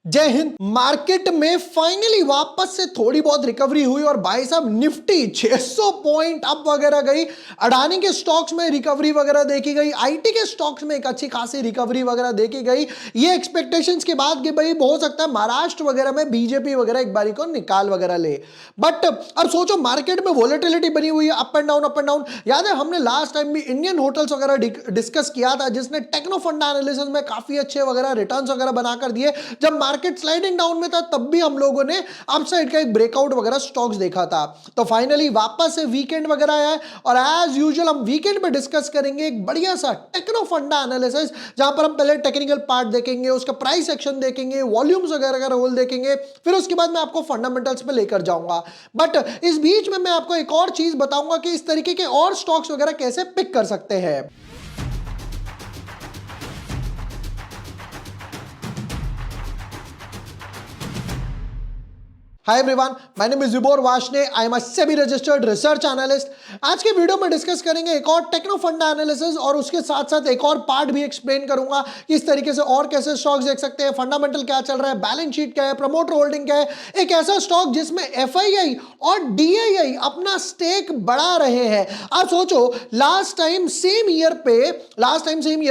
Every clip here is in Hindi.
जय हिंद। मार्केट में फाइनली वापस से थोड़ी बहुत रिकवरी हुई और भाई साहब निफ्टी 600 पॉइंट अप वगैरह गई। अडानी के स्टॉक्स में रिकवरी वगैरह देखी गई, आईटी के स्टॉक्स में एक अच्छी खासी रिकवरी वगैरह देखी गई। ये एक्सपेक्टेशंस के बाद कि भाई हो सकता है महाराष्ट्र वगैरह में बीजेपी वगैरह एक बारी को निकाल वगैरह ले। बट अब सोचो मार्केट में वोलेटिलिटी बनी हुई है, up and down up and down. याद है हमने लास्ट टाइम भी इंडियन होटल्स वगैरह डिस्कस किया था, जिसने टेक्नो फंडा एनालिसिस में काफी अच्छे वगैरह रिटर्न्स वगैरह बनाकर दिए। जब मार्केट स्लाइडिंग डाउन में था तब भी हम लोगों ने अपसाइड का एक ब्रेकआउट वगैरह स्टॉक्स देखा था। तो फाइनली वापस से वीकेंड वगैरह आया है और एज यूजुअल हम वीकेंड पे डिस्कस करेंगे एक बढ़िया सा टेक्नो फंडा एनालिसिस, जहां पर हम पहले टेक्निकल पार्ट देखेंगे, उसका प्राइस एक्शन देखेंगे, वॉल्यूम्स वगैरह का रोल देखेंगे, फिर उसके बाद मैं आपको फंडामेंटल्स पे लेकर जाऊंगा। बट इस बीच में मैं आपको एक और चीज बताऊंगा कि इस तरीके के और स्टॉक्स वगैरह कैसे पिक कर सकते हैं। Hi everyone, my name is Vibhor Varshney. I am a SEBI registered research analyst. आज के वीडियो में डिस्कस करेंगे एक और टेक्नो फंडा एनालिसिस और उसके साथ साथ एक और पार्ट भी एक्सप्लेन करूंगा कि इस तरीके से और कैसे स्टॉक्स देख सकते हैं, फंडामेंटल क्या चल रहा है, बैलेंस शीट क्या है, प्रमोटर होल्डिंग क्या है। एक ऐसा स्टॉक जिसमें एफआईआई और डीआईआई अपना स्टेक बढ़ा रहे हैं। आप सोचो लास्ट टाइम सेम ईयर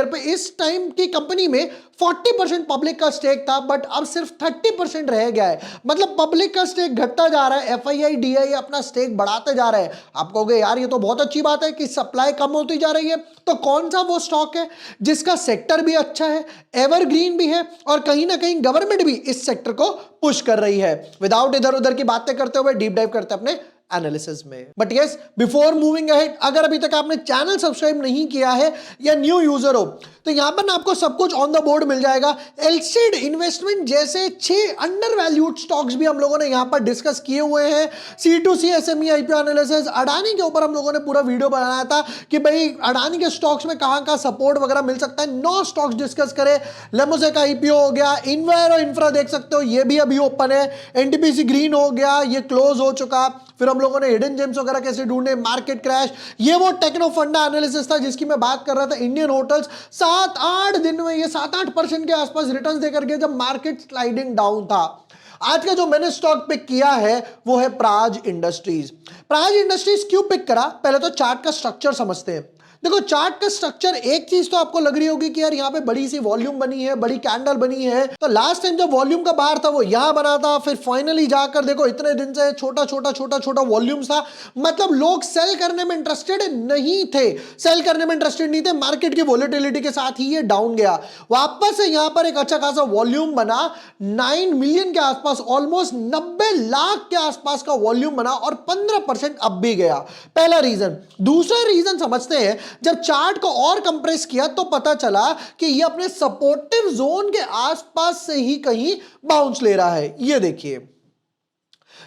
पे इस टाइम की कंपनी में 40% पब्लिक का स्टेक था, बट अब सिर्फ 30% रह गया है। मतलब पब्लिक का स्टेक घटता जा रहा है, एफआईआई डीआई अपना स्टेक बढ़ाते जा रहे हैं। आप कहोगे यार ये तो बहुत अच्छी बात है कि सप्लाई कम होती जा रही है। तो कौन सा वो स्टॉक है जिसका सेक्टर भी अच्छा है, एवरग्रीन भी है और कहीं ना कहीं गवर्नमेंट भी इस सेक्टर को पुश कर रही है। विदाउट इधर उधर की बातें करते हुए डीप डाइव करते अपने एनालिसिस में। But yes, before moving ahead, अगर अभी तक आपने चैनल सब्सक्राइब नहीं किया है या न्यू यूजर हो तो यहां पर ना आपको सब कुछ ऑन द बोर्ड मिल जाएगा। एलसीड इन्वेस्टमेंट जैसे 6 अंडर वैल्यूड स्टॉक्स भी हम लोगों ने यहां पर डिस्कस किए हुए हैं। C2C SME IPO analysis, Adani के ऊपर हम लोगों ने पूरा वीडियो बनाया था कि भाई अडानी के स्टॉक्स में कहां कहां सपोर्ट वगैरह मिल सकता है। 9 स्टॉक्स डिस्कस करे। लेमोसेक IPO हो गया, इन्वायरो इंफ्रा देख सकते हो, ये भी अभी ओपन है। एनटीपीसी ग्रीन हो गया, ये क्लोज हो चुका। फिर हम लोगों ने हिडन जेम्स वगैरह कैसे ढूंढे, मार्केट क्रैश, ये वो टेक्नो फंडा एनालिसिस था जिसकी मैं बात कर रहा था। इंडियन होटल्स 7-8 दिन में ये 7-8% के आसपास रिटर्न्स देकर गए जब मार्केट स्लाइडिंग डाउन था। आज का जो मैंने स्टॉक पिक किया है वो है प्राज इंडस्ट्रीज। प्राज इंडस्ट्रीज क्यों पिक करा, पहले तो चार्ट का स्ट्रक्चर समझते हैं। देखो चार्ट का स्ट्रक्चर, एक चीज तो आपको लग रही होगी कि यार यहाँ पे बड़ी सी वॉल्यूम बनी है, बड़ी कैंडल बनी है। तो लास्ट टाइम जब वॉल्यूम का बार था वो यहां बना था, फिर फाइनली जाकर देखो इतने दिन से छोटा छोटा वॉल्यूम था। मतलब लोग सेल करने में इंटरेस्टेड नहीं थे, मार्केट की वोलेटिलिटी के साथ ही ये डाउन गया। वापस से यहां पर एक अच्छा खासा वॉल्यूम बना, 9 मिलियन के आसपास, ऑलमोस्ट 90 लाख के आसपास का वॉल्यूम बना और 15% अब भी गया। पहला रीजन। दूसरा रीजन समझते हैं, जब चार्ट को और कंप्रेस किया तो पता चला कि ये अपने सपोर्टिव जोन के आसपास से ही कहीं बाउंस ले रहा है। ये देखिए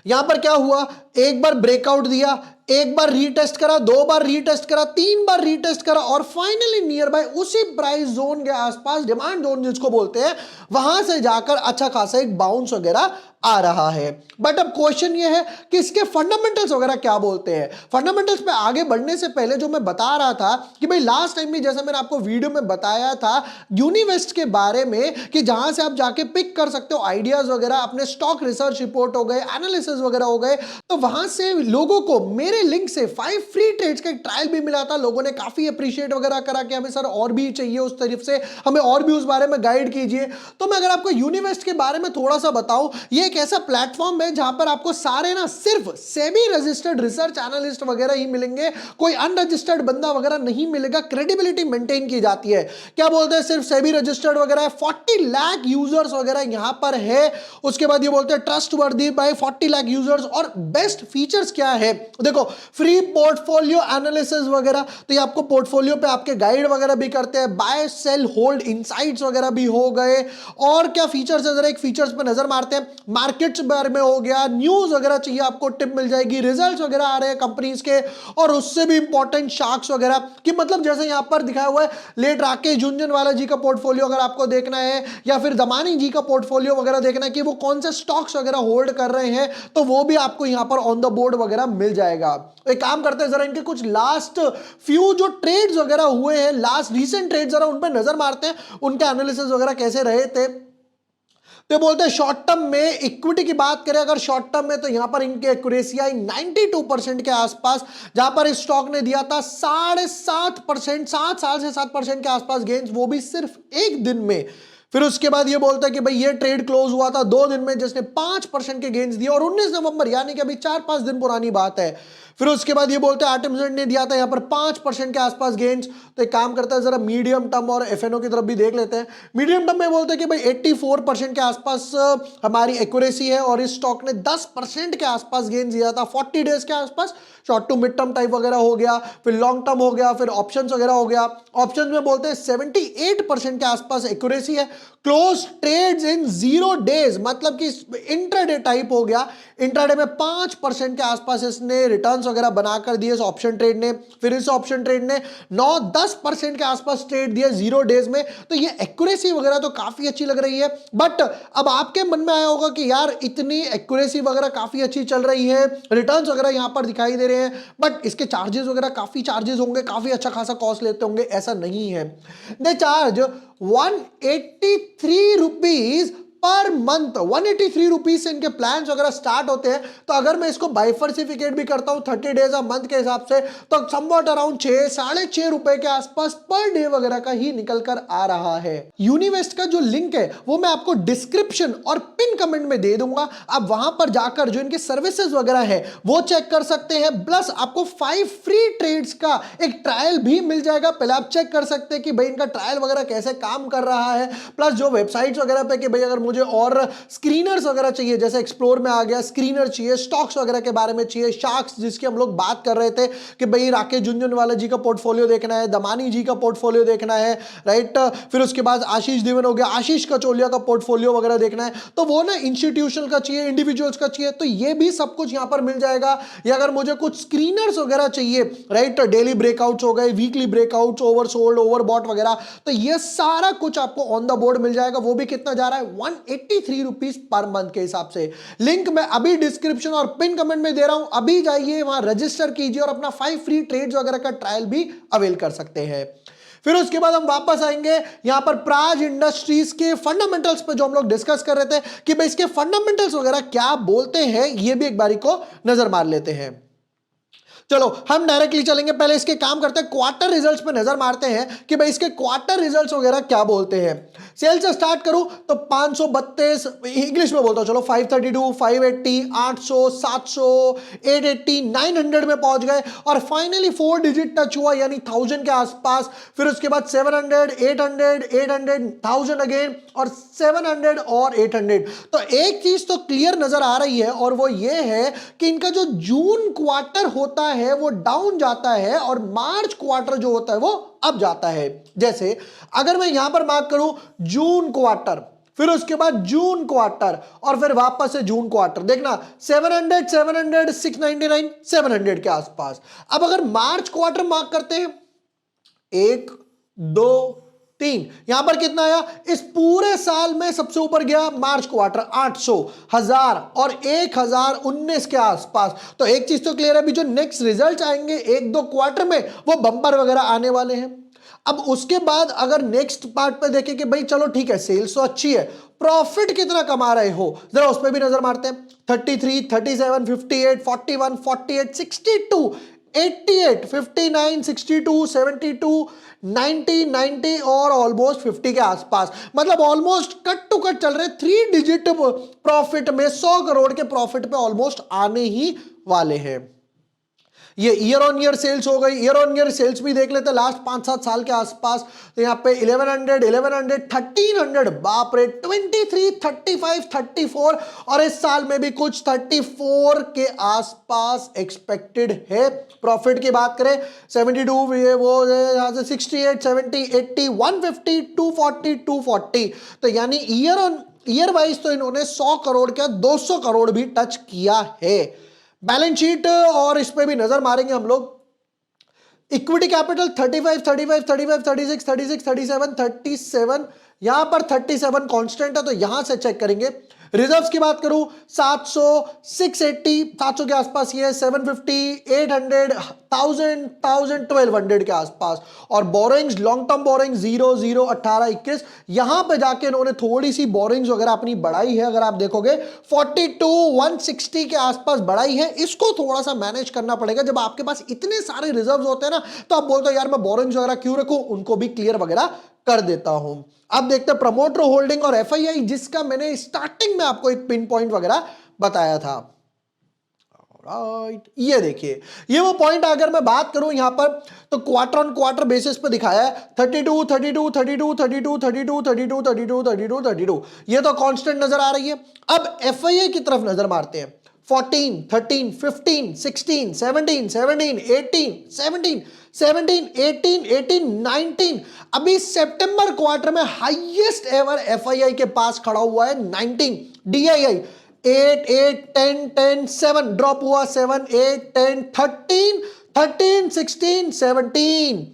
यहां पर क्या हुआ, एक बार ब्रेकआउट दिया, एक बार रीटेस्ट करा, 2 बार रीटेस्ट करा, 3 बार रीटेस्ट करा और फाइनली नियर बाय उसी प्राइस जोन के आसपास, डिमांड जोन जिसको बोलते हैं, वहां से जाकर अच्छा खासा एक बाउंस वगैरह आ रहा है। बट अब क्वेश्चन ये है कि इसके फंडामेंटल्स वगैरह क्या बोलते हैं। फंडामेंटल्स पे आगे बढ़ने से पहले जो मैं बता रहा था कि भाई लास्ट टाइम भी जैसा मैंने आपको वीडियो में बताया था यूनिवेस्ट के बारे में, कि जहां से आप जाके पिक कर सकते हो आइडियाज वगैरह, अपने स्टॉक रिसर्च रिपोर्ट हो गए, एनालिसिस वगैरह हो गए। तो वहां से लोगों को मेरे लिंक से 5 फ्री ट्रेड्स का एक ट्रायल भी मिला था। लोगों ने काफी अप्रिशिएट वगैरह करा कि हमें सर और भी चाहिए उस तरफ से, हमें और भी उस बारे में गाइड कीजिए। तो मैं अगर आपको यूनिवेस्ट के बारे में थोड़ा सा बताऊं, ये एक ऐसा प्लेटफॉर्म है जहां पर आपको सारे ना सिर्फ सेबी रजिस्टर्ड रिसर्च एनालिस्ट वगैरह ही मिलेंगे, कोई अनरजिस्टर्ड बंदा वगैरह नहीं मिलेगा। क्रेडिबिलिटी मेंटेन की जाती है। क्या बोलते हैं, सिर्फ सेबी रजिस्टर्ड वगैरह है, 40 लाख यूजर्स वगैरह यहां पर है। उसके बाद ये बोलते हैं ट्रस्ट वर्दी बाय 40 लाख यूजर्स। और बेस्ट फीचर्स क्या है, देखो फ्री पोर्टफोलियो एनालिसिस वगैरह, तो ये आपको पोर्टफोलियो पे आपके गाइड वगैरह भी करते हैं, बाय सेल होल्ड इनसाइट्स वगैरह भी हो गए। और क्या फीचर्स है, जरा एक फीचर्स पे नजर मारते हैं। मार्केट्स बारे में हो गया, न्यूज वगैरह चाहिए आपको, टिप मिल जाएगी, रिजल्ट्स वगैरह आ रहे हैं कंपनीज के, और उससे भी इंपॉर्टेंट शार्क्स वगैरह कि मतलब जैसे यहां पर दिखाया हुआ है लेट राकेश झुनझुनवाला जी का पोर्टफोलियो अगर आपको देखना है, या फिर दमानी जी का पोर्टफोलियो वगैरह देखना है कि वो कौन से स्टॉक्स वगैरह होल्ड कर रहे हैं, तो वो भी आपको यहां पर ऑन द बोर्ड वगैरह मिल जाएगा। एक काम करते हैं, जरा इनके कुछ लास्ट फ्यू जो ट्रेड्स वगैरह हुए हैं, लास्ट रीसेंट ट्रेड, जरा उन पर नजर मारते हैं, उनके एनालिसिस वगैरह कैसे रहे थे। तो बोलते हैं शॉर्ट टर्म में इक्विटी की बात करें अगर शॉर्ट टर्म में, तो यहां पर इनकी एक्यूरेसी आई 92% के आसपास, जहां पर इस स्टॉक ने दिया था 7.5%, 7 साल से 7% के आसपास गेंस, वो भी सिर्फ एक दिन में। फिर उसके बाद ये बोलता है कि भाई ये ट्रेड क्लोज हुआ था 2 दिन में, जिसने 5% के गेंस दिए, और 19 नवंबर यानी कि अभी 4-5 दिन पुरानी बात है। फिर उसके बाद ये बोलते हैं आर्टिमिजेंट ने दिया था यहां पर 5% के आसपास गेंस। तो एक काम करता है, जरा मीडियम टर्म और एफएनओ की तरफ भी देख लेते हैं। मीडियम टर्म में बोलते हैं कि भाई 84% के आसपास हमारी एक्यूरेसी है, और इस स्टॉक ने 10% के आसपास गेंस दिया था 40 डेज के आसपास। Short to mid term type वगैरह हो गया, फिर लॉन्ग टर्म हो गया, फिर ऑप्शंस वगैरह हो गया। ऑप्शंस में बोलते हैं 78% के आसपास एक्यूरेसी है। क्लोज ट्रेड्स इन 0 डेज, मतलब कि इंट्राडे टाइप हो गया। इंट्राडे में 5% के आसपास इसने रिटर्न्स वगैरह बनाकर दिए इस ऑप्शन ट्रेड ने। फिर इस ऑप्शन ट्रेड ने 9-10% के आसपास ट्रेड दिए 0 डेज में। तो ये एक्यूरेसी वगैरह तो काफी अच्छी लग रही है। बट अब आपके मन में आया होगा कि यार इतनी एक्यूरेसी वगैरह काफी अच्छी चल रही है, रिटर्न्स वगैरह यहां पर दिखाई दे रहे हैं, बट इसके चार्जेस वगैरह काफी चार्जेस होंगे, काफी अच्छा खासा कॉस्ट लेते होंगे। ऐसा नहीं है, they charge 183 rupees per month. 183 rupees से इनके प्लान वगैरह स्टार्ट होते हैं। तो अगर मैं इसको बाइफर्सिफिकेट भी करता हूं 30 डेज अ मंथ के हिसाब से, तो समवॉट अराउंड 6-6.5 रुपए के आसपास पर डे वगैरह का ही निकल कर आ रहा है। यूनिवेस्ट का जो लिंक है वो मैं आपको डिस्क्रिप्शन और पिन कमेंट में दे दूंगा। आप वहां पर जाकर जो इनके सर्विसेज वगैरह है वो चेक कर सकते हैं। प्लस आपको 5 फ्री ट्रेड्स का एक ट्रायल भी मिल जाएगा। पहले आप चेक कर सकते हैं कि भाई इनका ट्रायल वगैरह कैसे काम कर रहा है। प्लस जो वेबसाइट्स वगैरह पे कि भाई अगर मुझे और स्क्रीनर्स वगैरह चाहिए, जैसे एक्सप्लोर में आ गया, स्क्रीनर चाहिए, स्टॉक्स वगैरह के बारे में चाहिए, शार्क्स जिसकी हम लोग बात कर रहे थे कि भाई राकेश झुनझुनवाला जी का पोर्टफोलियो देखना है, दमानी जी का पोर्टफोलियो देखना है, राइट। फिर उसके बाद आशीष देवन हो गया, आशीष कचोलिया का पोर्टफोलियो वगैरह देखना है, तो वो ना इंस्टीट्यूशनल का चाहिए, इंडिविजुअल्स का चाहिए, तो ये भी सब कुछ यहां पर मिल जाएगा। या अगर मुझे कुछ स्क्रीनर्स वगैरह चाहिए, राइट, डेली ब्रेकआउट्स हो गए, वीकली ब्रेकआउट्स, ओवरसोल्ड, ओवरबॉट वगैरह, तो ये सारा कुछ आपको ऑन द बोर्ड मिल जाएगा। वो भी कितना जा रहा है, 183 रुपीज पर मंथ के हिसाब से। लिंक मैं अभी डिस्क्रिप्शन और पिन कमेंट में दे रहा हूं, अभी जाइए वहां रजिस्टर कीजिए और अपना 5 फ्री ट्रेड्स वगैरह का ट्रायल भी अवेल कर सकते हैं। फिर उसके बाद हम वापस आएंगे यहां पर प्राज इंडस्ट्रीज के फंडामेंटल्स पे, जो हम लोग डिस्कस कर रहे थे कि भाई इसके फंडामेंटल्स वगैरह क्या बोलते हैं, ये भी एक बारी को नजर मार लेते हैं। चलो हम डायरेक्टली चलेंगे, पहले इसके काम करते हैं, क्वार्टर रिजल्ट्स पे नजर मारते हैं कि भाई इसके क्वार्टर रिजल्ट्स वगैरह क्या बोलते हैं। सेल से स्टार्ट करूं तो 532, इंग्लिश में बोलता हूं, चलो 532, 580, 800, 700, 880, 900 में पहुंच गए, और फाइनली 4 डिजिट टच हुआ, यानी 1000 के आसपास। फिर उसके बाद 700, 800, 800, 1000 अगेन, और 700 और 800। तो एक चीज तो क्लियर नजर आ रही है, और वो ये है कि इनका जो जून क्वार्टर होता है वो डाउन जाता है, और मार्च क्वार्टर जो होता है वो अप जाता है। जैसे अगर मैं यहां पर मार्क करूं जून क्वार्टर, फिर उसके बाद जून क्वार्टर, और फिर वापस से जून क्वार्टर, देखना 700, 700, 699, 700 के आसपास। अब अगर मार्च क्वार्टर मार्क करते हैं, 1, 2, 3, यहां पर कितना आया, इस पूरे साल में सबसे ऊपर गया मार्च क्वार्टर 800, 1000 और 1019 के आसपास। तो एक चीज तो क्लियर है, अभी जो नेक्स्ट रिजल्ट आएंगे 1-2 क्वार्टर में वो बम्पर वगैरह आने वाले हैं। अब उसके बाद अगर नेक्स्ट पार्ट पे देखें कि भाई चलो ठीक है, सेल्स तो अच्छी है, प्रॉफिट कितना कमा रहे हो, जरा उस पर भी नजर मारते हैं। 33, 37, 58, 41, 48, 62, 88, 59, 62, 72, 90, 90 और ऑलमोस्ट 50 के आसपास। मतलब ऑलमोस्ट कट टू कट चल रहे 3 डिजिट प्रॉफिट में, 100 करोड़ के प्रॉफिट पे ऑलमोस्ट आने ही वाले हैं। ये ईयर ऑन ईयर सेल्स हो गई, ईयर ऑन ईयर सेल्स भी देख लेते हैं लास्ट 5-7 साल के आसपास। तो यहाँ पे 1100, 1100, 1300, बाप रे, 23, 35, 34, और इस साल में भी कुछ 34 के आसपास एक्सपेक्टेड है। प्रॉफिट की बात करें 72, ये वो यहाँ से 68, 70, 80, 150, 240, 240। तो यानी ईयर ऑन ईयर वाइज तो इन्होंने 100 करोड़ का 200 करोड़ भी टच किया है। बैलेंस शीट और इस पे भी नजर मारेंगे हम लोग। इक्विटी कैपिटल 35, 35, 35, 36, 36, 37, 37, यहां पर 37 कांस्टेंट है, तो यहां से चेक करेंगे। रिजर्व्स की बात करूं 700, 680, 700 के आसपास ये 750, 800, 1000, 1200 के आसपास। और बोरिंग्स, लॉन्ग टर्म बोरिंग 0, 0, 18, 21, यहां पे जाके इन्होंने थोड़ी सी बोरिंग्स वगैरह अपनी बढ़ाई है। अगर आप देखोगे 42, 160 के आसपास बढ़ाई है। इसको थोड़ा सा मैनेज करना पड़ेगा। जब आपके पास इतने सारे रिजर्व्स होते हैं ना, तो आप बोलते हो यार मैं बोरिंग्स वगैरह क्यों रखूं, उनको भी क्लियर वगैरह कर देता हूं। अब देखते हैं प्रमोटर होल्डिंग और एफआईआई, जिसका मैंने स्टार्टिंग में आपको एक पिन पॉइंट वगैरह बताया था। राइट, ये देखिए, ये वो पॉइंट अगर मैं बात करूं यहां पर, तो क्वार्टर ऑन क्वार्टर बेसिस पे दिखाया है 32, 32, 32, 32, 32, 32, 32, 32, 32, ये तो कांस्टेंट नजर आ रही है। अब एफआईआई की तरफ नजर मारते हैं। 14, 13, 15, 16, 17, 17, 18, 17, 17, 18, 18, 19, अभी सितंबर क्वार्टर में हाईएस्ट एवर एफआईआई के पास खड़ा हुआ है 19। डीआईआई 8, 8, 10, 10, 7 ड्रॉप हुआ, 7, 8, 10, 13, 13, 16, 17।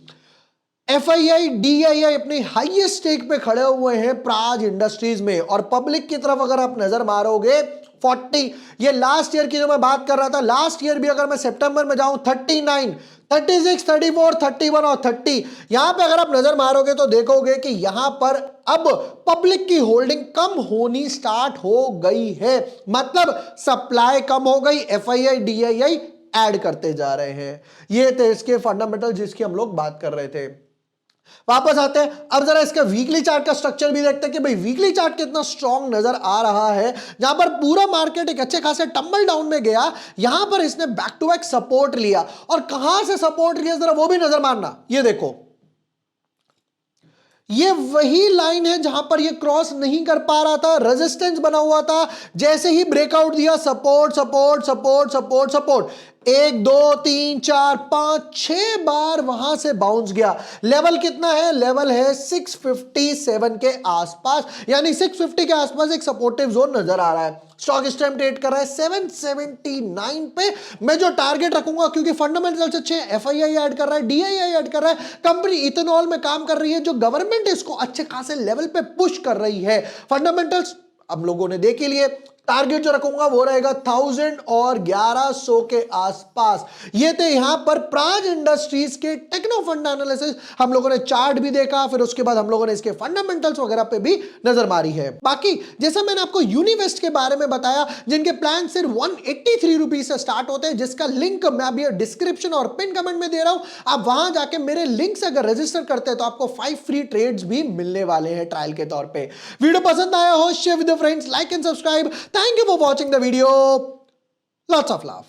एफआईआई, डीआईआई अपने हाईएस्ट स्टेक पे खड़े हुए हैं प्राज इंडस्ट्रीज में। और पब्लिक की तरफ अगर आप नजर मारोगे 40, ये लास्ट ईयर की जो मैं बात कर रहा था, लास्ट ईयर भी अगर मैं सितंबर में जाऊं 39, 36, 34, 31 और 30, यहां पे अगर आप नजर मारोगे तो देखोगे कि यहां पर अब पब्लिक की होल्डिंग कम होनी स्टार्ट हो गई है। मतलब सप्लाई कम हो गई, एफआईआई, डीआईआई ऐड करते जा रहे हैं। ये थे इसके फंडामेंटल जिसकी हम लोग बात कर रहे थे। वापस आते हैं, अब जरा इसका वीकली चार्ट का स्ट्रक्चर भी देखते हैं कि भाई वीकली चार्ट कितना स्ट्रॉन्ग नजर आ रहा है। जहां पर पूरा मार्केट एक अच्छे खासे टंबल डाउन में गया, यहां पर इसने बैक टू बैक सपोर्ट लिया। और कहां से सपोर्ट लिया जरा वो भी नजर मारना। ये देखो, ये वही लाइन है जहां पर ये क्रॉस नहीं कर पा रहा था, रेजिस्टेंस बना हुआ था। जैसे ही ब्रेकआउट दिया, support, support, support, support, support, 1, 2, 3, 4, 5, 6 बार वहां से बाउंस गया। लेवल कितना है? लेवल है 657 के आसपास, यानी 650 के आसपास एक सपोर्टिव जोन नजर आ रहा है। स्टॉक इस टाइम ट्रेड कर रहा है 779 पे। मैं जो टारगेट रखूंगा, क्योंकि फंडामेंटल्स अच्छे हैं, एफआईआई ऐड कर रहा है, डीआईआई ऐड कर रहा है, कंपनी इथेनॉल में काम कर रही है, जो गवर्नमेंट इसको अच्छे खासे लेवल पे पुश कर रही है। फंडामेंटल्स हम लोगों ने देख लिए। टारगेट जो रखूंगा वो रहेगा 1000 और 1100 के आसपास। ये थे यहां पर Praj industries K techno fund analysis. हम लोगों ने चार्ट भी देखा, फिर उसके बाद हम लोगों ने इसके फंडामेंटल्स वगैरह पे भी नजर मारी है। बाकी जैसा मैंने आपको यूनिवेस्ट के बारे में बताया, जिनके प्लान सिर्फ 183 रुपीज से स्टार्ट होते हैं, जिसका लिंक मैं अभी डिस्क्रिप्शन और पिन कमेंट में दे रहा हूं। आप वहां जाके मेरे लिंक से अगर रजिस्टर करते हैं तो आपको 5 फ्री ट्रेड्स भी मिलने वाले हैं ट्रायल के तौर पे। वीडियो पसंद आया हो, share with friends, like and subscribe. Thank you for watching the video. Lots of love.